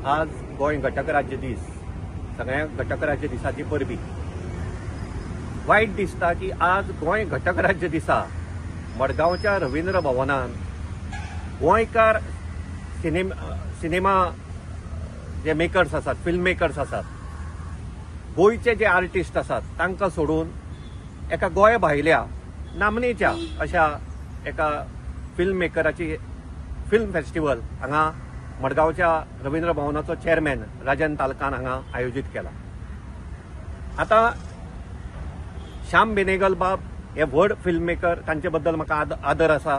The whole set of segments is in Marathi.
आज गोंय घटक राज्य दीस, सगळ्या घटक राज्य दिसाची परबी. वायट दिसता की आज गोंय घटक राज्य दिसा मडगांवच्या रवींद्र भवनान गोंयकार सिनेमा जे मेकर्स आसात, फिल्म मेकर्स आसात, गोंयचे जे आर्टिस्ट आसात तांकां सोडून एका गोंय भायल्या नामनेच्या अशा एका फिल्म मेकराची फिल्म फेस्टिवल हांगा मडगांवच्या रवींद्र भवनाचो चेअरमॅन राजन तालकान हांगा आयोजीत केला. आता श्याम बेनेगल बाब हे व्हड फिल्म मेकर, तांचे बद्दल म्हाका आदर आसा.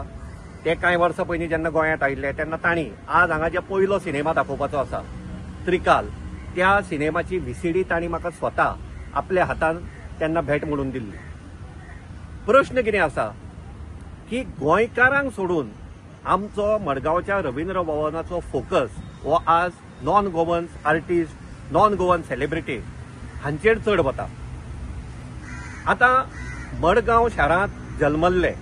ते कांय वर्सां पयलीं जेन्ना गोंयांत आयिल्ले तेन्ना तांणी आज हांगा जे पयलो सिनेमा दाखोवपाचो आसा त्रिकाल, त्या सिनेमाची व्हीसीडी तांणी म्हाका स्वता आपल्या हातान तेन्ना भेट म्हणून दिल्ली. प्रश्न कितें आसा की गोंयकारांक सोडून आमचो मडगांवच्या रवींद्र भवनाचो फोकस हो आज non Goan artist, non Goan celebrity हांचेर चड वता. आता मडगांव शारांत जल्मल्ले,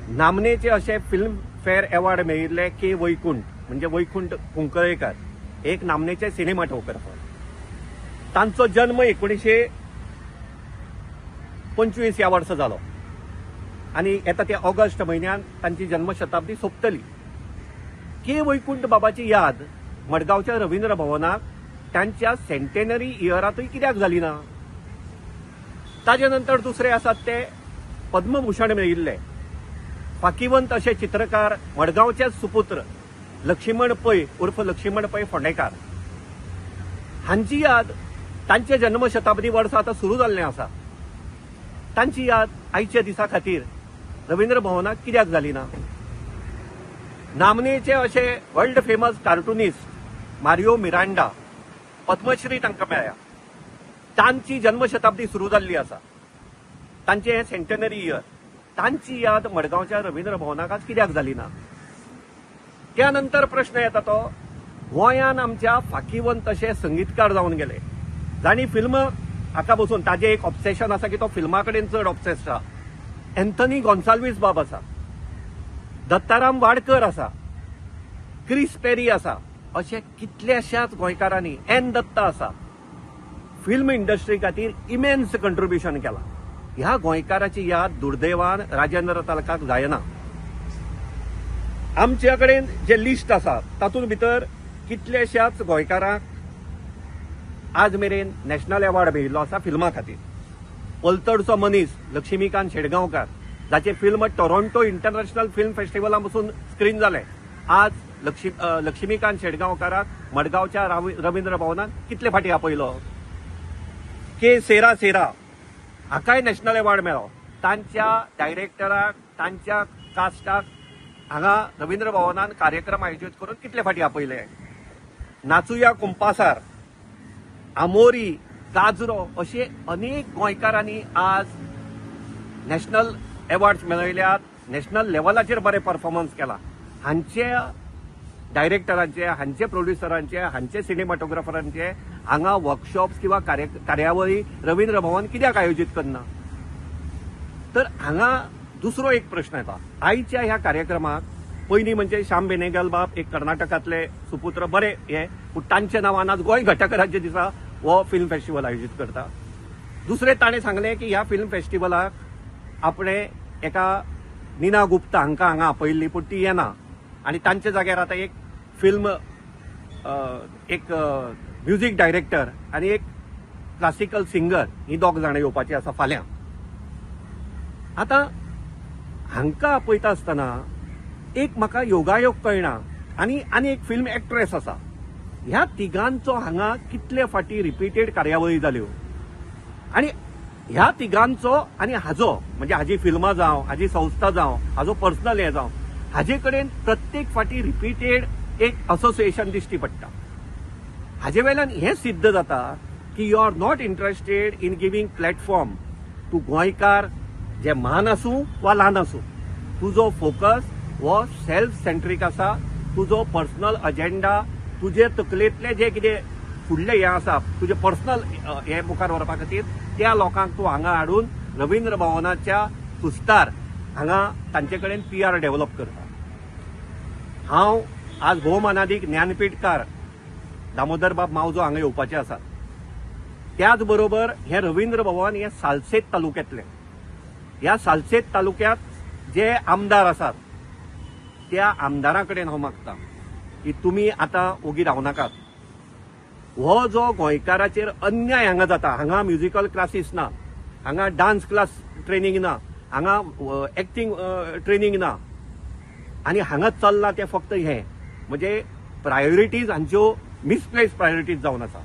नामनेचे अशे फिल्म फेअर अवॉर्ड मेळिल्ले के वैकुंठ म्हणजे वैकुंठ कुंकळयेकर, एक नामनेचे सिनेमाटोग्राफर. तांचो जन्म 1925 ह्या वर्सा जालो आणि येता त्या ऑगस्ट म्हयन्यात तांची जन्मशताब्दी सोंपतली. के वैकुंठ बाबाची याद मडगांवच्या रवींद्र भवनाक तांच्या सेंटेनरी इयरातूय कित्याक जाली ना? ताजे नंतर दुसरे आसात ते पद्मभूषण मेळिल्ले फाकीवंत असे चित्रकार, मडगांवचेच सुपुत्र लक्ष्मण पै उर्फ लक्ष्मण पै फोंडेकार हांची याद तांचे जन्मशताब्दी वर्स आता सुरू जाल्लें आसा. तांची याद आयच्या दिसा खातीर रवींद्र भवनाक कित्याक जाली ना? नामनेचे असे world famous cartoonist Mario Miranda Padmashri तांकां मेळ्ळ्या. तांची जन्मशताब्दी सुरू जाल्ली आसा, तांचे हे सेंटेनरी इयर. तांची याद मडगांवच्या रवींद्र भवनाक आज कित्याक जाली ना? त्यानंतर प्रश्न येता तो, गोंयान आमच्या फाकीवंत असे संगीतकार जावन गेले, जाणी फिल्म हाका बसून ताजे एक ऑब्सेशन आसा की तो फिल्मा कडेन चड ऑब्सेस्ड आसा. एंथनी गॉन्साल्वीस बाब आसा, दत्ताराम वाडकर आसा, क्रिस पेरी आसा, अशे कितल्याशाच गोंयकारांनी, एन दत्ता आसा, फिल्म इंडस्ट्री खातीर इमेन्स कंट्रिब्युशन केला. ह्या गोंयकाराची याद दुर्दैवान राजेंद्र तालकाक जायना. आमच्या कडेन जे लिस्ट आसा तातूंत भितर कितल्याशाच गोंयकारांक आज मेरेन नॅशनल अवॉर्ड मेळिल्लो आसा फिल्मा खातीर. पलतडचो मनीस लक्ष्मीकांत शेडगांवकार, जाचे फिल्म टोरंटो इंटरनॅशनल फिल्म फेस्टिवला पासून स्क्रीन जाले, आज लक्ष्मीकांत शेडगांवकाराक मडगांवच्या रवींद्र भवनात कितले फाटी आपयलो. के सेरा सेरा हाकाय नॅशनल अवॉर्ड मेळ्ळो. तांच्या डायरेक्टराक, तांच्या कास्टाक हांगा रवींद्र भवनान कार्यक्रम आयोजीत करून कितले फाटी आपयले. नाचुया कुंपासार, आमोरी, गाजरो असे अनेक गोंयकारांनी आज नॅशनल अवॉर्ड्स मेळयल्यात, नॅशनल लेवलाचेर बरे परफॉर्मन्स केला. हांचे डायरेक्टरांचे, हांचे प्रोड्युसरांचे, हांचे सिनेमाटोग्राफरांचे हांगा वर्कशॉप्स किंवा कार्यावळी रवींद्र भवन कित्याक आयोजीत करना? तर हांगा दुसरो एक प्रश्न येता. आयच्या ह्या कार्यक्रमाक पयलीं म्हणजे श्याम बेनेगल बाब एक कर्नाटकातले सुपुत्र बरे हे, पूण तांच्या नांवान आज गोंय घटक राज्य दिसा हो फिल्म फेस्टिवल आयोजीत करता. दुसरे ताणें सांगलें की ह्या फिल्म फेस्टिवलाक आपणे एका निना गुप्ता हांगा आपयल्ली, पूण ती येना आणि तांच्या जाग्यार आता एक फिल्म एक म्युझिक डायरेक्टर आणि एक क्लासिकल सिंगर ही दोग जाणां येवपाची आसा फाल्यां. आता हांकां आपयता आसतना एक म्हाका योगायोग कळना, आनी एक फिल्म एक्ट्रेस आसा. ह्या तिगांचो हांगा कितले फाटी रिपीटेड कार्यावळी जाल्यो आणि ह्या तिगांचो आणि हाजो म्हणजे हाजी फिल्मां जावं, हाजी संस्था जावं, हाजो पर्सनल हे जावं, हाजे कडेन प्रत्येक फाटी रिपीटेड एक असोसिएशन दिश्टी पडटा. हाजे वेल्यान हें सिद्ध जाता की you are not interested in giving platform to गोंयकार जे म्हान आसूं वा ल्हान आसूं. तुजो फोकस हो सेल्फ सेंट्रीक आसा. तुजो पर्सनल अजेंडा, तुजे तकलेंतले जे कितें फुडलें हें आसा, तुजे पर्सनल हें मुखार व्हरपा खातीर त्या लोकांक तूं हांगा हाडून रवींद्र भवनाच्या सुस्तार हांगा तांचे कडेन PR डेव्हलप करता. हांव आज भौमानादीक ज्ञानपीठकार दामोदर बाब मावजो हांगा येवपाचे आसात. त्याच बरोबर हे रवींद्र भवन हे सालसेत तालुक्यांतले. ह्या सालसेत तालुक्यांत जे आमदार आसात त्या आमदारां कडेन हांव मागतां की तुमी आतां ओगी रावनाकात. हो जो गोंयकाराचेर अन्याय हांगा जाता, हांगा म्युझिकल क्लासीस ना, हांगा डान्स क्लास ट्रेनिंग ना, हांगा एक्टिंग ट्रेनिंग ना, आनी हांगा चल्ला ते फक्त हे म्हणजे प्रायोरिटीज हांच्यो मिसप्लेस प्रायोरिटीज जावन आसा.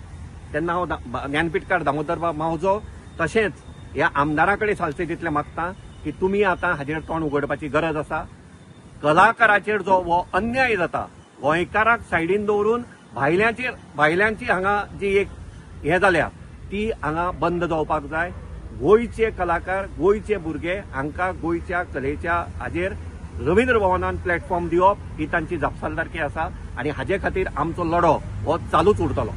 तेन्ना हांव ज्ञानपीठकार दामोदर बाब मावजो तशेंच ह्या आमदारां कडेन सालसेतींतले मागतां की तुमी आतां हाजेर तोंड उगडपाची गरज आसा. कलाकाराचेर जो हो अन्याय जाता, गोंयकाराक सायडीन दवरून भायल्यांची हांगा जी एक हे जाल्या ती हांगा बंद जावपाक जाय. गोंयचे कलाकार, गोंयचे भुरगे हांकां गोंयच्या कलेच्या हाजेर रवींद्र भवनान प्लॅटफॉर्म दिवप ही तांची जापसालदारकी आसा आनी हाजे खातीर आमचो लढो हो चालूच उरतलो.